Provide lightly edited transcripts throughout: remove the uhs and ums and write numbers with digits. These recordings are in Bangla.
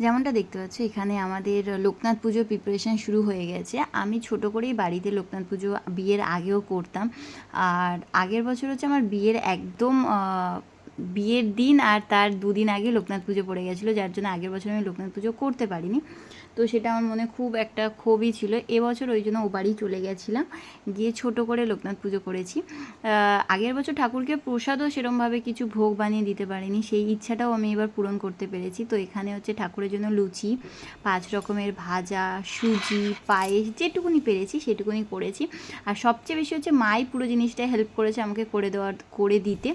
যেমনটা দেখতে পাচ্ছ এখানে আমাদের লোকনাথ পুজোর প্রিপারেশান শুরু হয়ে গেছে। আমি ছোট করেই বাড়িতে লোকনাথ পুজো বিয়ের আগেও করতাম। আর আগের বছর হচ্ছে আমার বিয়ের একদম বিয়ের দিন আর তার দুদিন আগে লোকনাথ পুজো পড়ে গেছিলো, যার জন্য আগের বছর আমি লোকনাথ পুজো করতে পারিনি। তো সেটা আমার মনে খুব একটা ক্ষোভই ছিল। এবছর ওই জন্য ও বাড়ি চলে গেছিলাম, গিয়ে ছোট করে লোকনাথ পুজো করেছি। আগের বছর ঠাকুরকে প্রসাদও সেরমভাবে কিছু ভোগ বানিয়ে দিতে পারিনি, সেই ইচ্ছাটাও আমি এবার পূরণ করতে পেরেছি। তো এখানে হচ্ছে ঠাকুরের জন্য লুচি, 5 রকমের ভাজা, সুজি, পায়েস যেটুকুনি পেরেছি সেটুকুনি করেছি। আর সবচেয়ে বেশি হচ্ছে মাই পুরো জিনিসটা হেল্প করেছে আমাকে করে দিতে।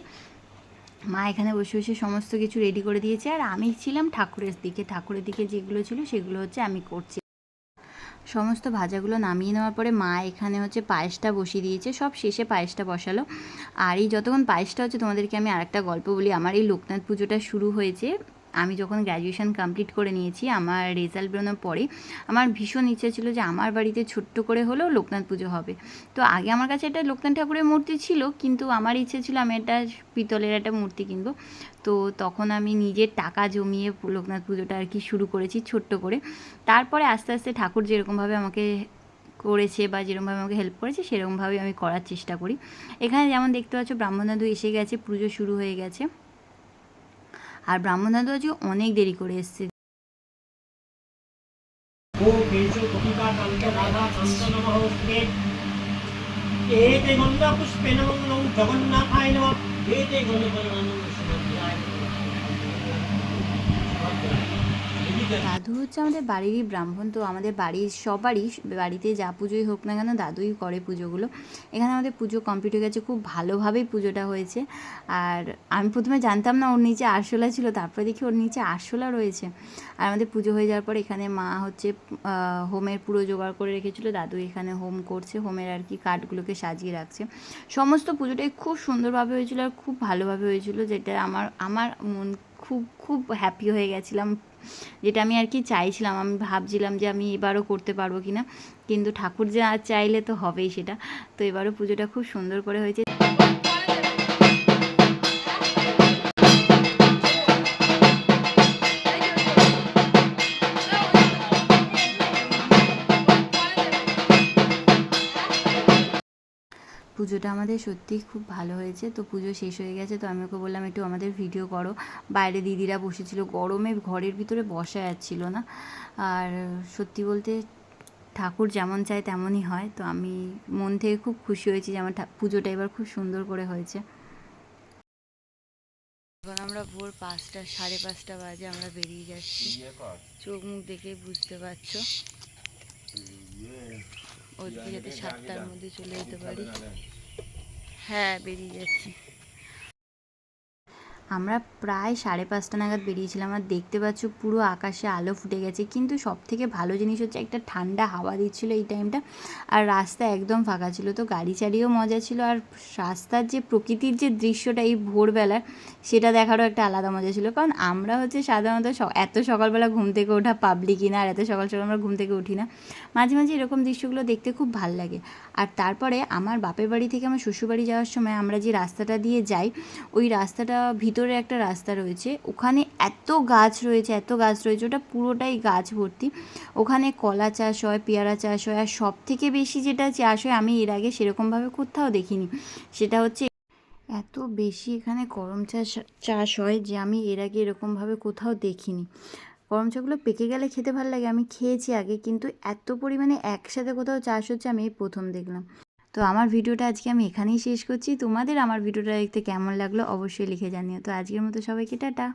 মা এখানে বসে বসে সমস্ত কিছু রেডি করে দিয়েছে, আর আমি ছিলাম ঠাকুরের দিকে যেগুলো ছিল সেগুলো হচ্ছে আমি করছি। সমস্ত ভাজাগুলো নামিয়ে নেওয়ার পরে মা এখানে হচ্ছে পায়েসটা বসিয়ে দিয়েছে, সব শেষে পায়েসটা বসালো। আর এই যতক্ষণ পায়েসটা হচ্ছে তোমাদেরকে আমি আরেকটা গল্প বলি। আমার এই লোকনাথ পুজোটা শুরু হয়েছে আমি যখন গ্র্যাজুয়েশন কমপ্লিট করে নিয়েছি। আমার রেজাল্ট বেরোনোর পরে আমার ভীষণ ইচ্ছে ছিল যে আমার বাড়িতে ছোট্ট করে হলেও লোকনাথ পুজো হবে। তো আগে আমার কাছে একটা লোকনাথ ঠাকুরের মূর্তি ছিল, কিন্তু আমার ইচ্ছে ছিল আমি একটা পিতলের একটা মূর্তি কিনবো। তো তখন আমি নিজের টাকা জমিয়ে লোকনাথ পুজোটা আর কি শুরু করেছি ছোট্ট করে। তারপরে আস্তে আস্তে ঠাকুর যেরকমভাবে আমাকে করেছে বা যেরকমভাবে আমাকে হেল্প করেছে সেরকমভাবেই আমি করার চেষ্টা করি। এখানে যেমন দেখতে পাচ্ছ ব্রাহ্মণ দাদু এসে গেছে, পুজো শুরু হয়ে গেছে। আর ব্রাহ্মণ দাদু আজকে অনেক দেরি করে এসছে। দাদু হচ্ছে আমাদের বাড়িরই ব্রাহ্মণ, তো আমাদের বাড়ির সবারই বাড়িতে যা পুজোই হোক না কেন দাদুই করে পুজোগুলো। এখানে আমাদের পুজো কমপ্লিট হয়ে গেছে, খুব ভালোভাবেই পুজোটা হয়েছে। আর আমি প্রথমে জানতাম না ওর নিচে আরশোলা ছিল, তারপরে দেখি ওর নিচে আরশোলা রয়েছে। আর আমাদের পুজো হয়ে যাওয়ার পর এখানে মা হচ্ছে হোমের পুরো জোগাড় করে রেখেছিলো, দাদু এখানে হোম করছে, হোমের আর কি কাঠগুলোকে সাজিয়ে রাখছে। সমস্ত পুজোটাই খুব সুন্দরভাবে হয়েছিল আর খুব ভালোভাবে হয়েছিল, যেটা আমার আমার মন খুব খুব হ্যাপি হয়ে গেছিলাম। যেটা আমি আর কি চাইছিলাম, আমি ভাবছিলাম যে আমি এবারও করতে পারবো কি না, কিন্তু ঠাকুর যা চাইলে তো হবেই সেটা। তো এবারও পুজোটা খুব সুন্দর করে হয়েছে। পুজোটা আমাদের সত্যিই খুব ভালো হয়েছে। তো পুজো শেষ হয়ে গেছে, তো আমি ওকে বললাম একটু আমাদের ভিডিও করো। বাইরে দিদিরা বসেছিল, গরমে ঘরের ভিতরে বসা যাচ্ছিল না। আর সত্যি বলতে ঠাকুর যেমন চায় তেমনই হয়। তো আমি মন থেকে খুব খুশি হয়েছি যে আমার পুজোটা এবার খুব সুন্দর করে হয়েছে। এখন আমরা ভোর 5টা 5:30 বাজে আমরা বেরিয়ে যাচ্ছি। চোখ মুখ দেখে বুঝতে পারছো, ওদিকে যাতে 7টার মধ্যে চলে যেতে পারি। হ্যাঁ, বেরিয়ে যাচ্ছি। আমরা প্রায় 5:30 নাগাদ বেরিয়েছিলাম। আর দেখতে পাচ্ছ পুরো আকাশে আলো ফুটে গেছে, কিন্তু সবথেকে ভালো জিনিস হচ্ছে একটা ঠান্ডা হাওয়া দিচ্ছিল এই টাইমটা। আর রাস্তা একদম ফাঁকা ছিল, তো গাড়ি চালিয়েও মজা ছিল। আর রাস্তার যে প্রকৃতির যে দৃশ্যটা এই ভোরবেলার, সেটা দেখারও একটা আলাদা মজা ছিল। কারণ আমরা হচ্ছে সাধারণত এত সকালবেলা ঘুম থেকে ওঠা পাবলিকই না, আর এত সকাল সকাল আমরা ঘুম থেকে উঠি না। মাঝে মাঝে এরকম দৃশ্যগুলো দেখতে খুব ভাল লাগে। আর তারপরে আমার বাপের বাড়ি থেকে আমার শ্বশুরবাড়ি যাওয়ার সময় আমরা যে রাস্তাটা দিয়ে যাই, ওই রাস্তাটা ভিতরে একটা রাস্তা রয়েছে, ওখানে এত গাছ রয়েছে, ওটা পুরোটাই গাছ ভর্তি। ওখানে কলা চাষ হয়, পেয়ারা চাষ হয়, আর সব থেকে বেশি যেটা চাষ হয় আমি এর আগে সেরকমভাবে কোথাও দেখিনি, সেটা হচ্ছে এত বেশি এখানে করম চাষ হয় যে আমি এর আগে এরকমভাবে কোথাও দেখিনি। করম চাগুলো পেকে গেলে খেতে ভালো লাগে, আমি খেয়েছি আগে, কিন্তু এত পরিমাণে একসাথে কোথাও চাষ হচ্ছে আমি এই প্রথম দেখলাম। তো আমার ভিডিওটা আজকে আমি এখানেই শেষ করছি। তোমাদের আমার ভিডিওটা দেখতে কেমন লাগলো অবশ্যই লিখে জানিও। তো আজকের মতো সবাইকে টাটা।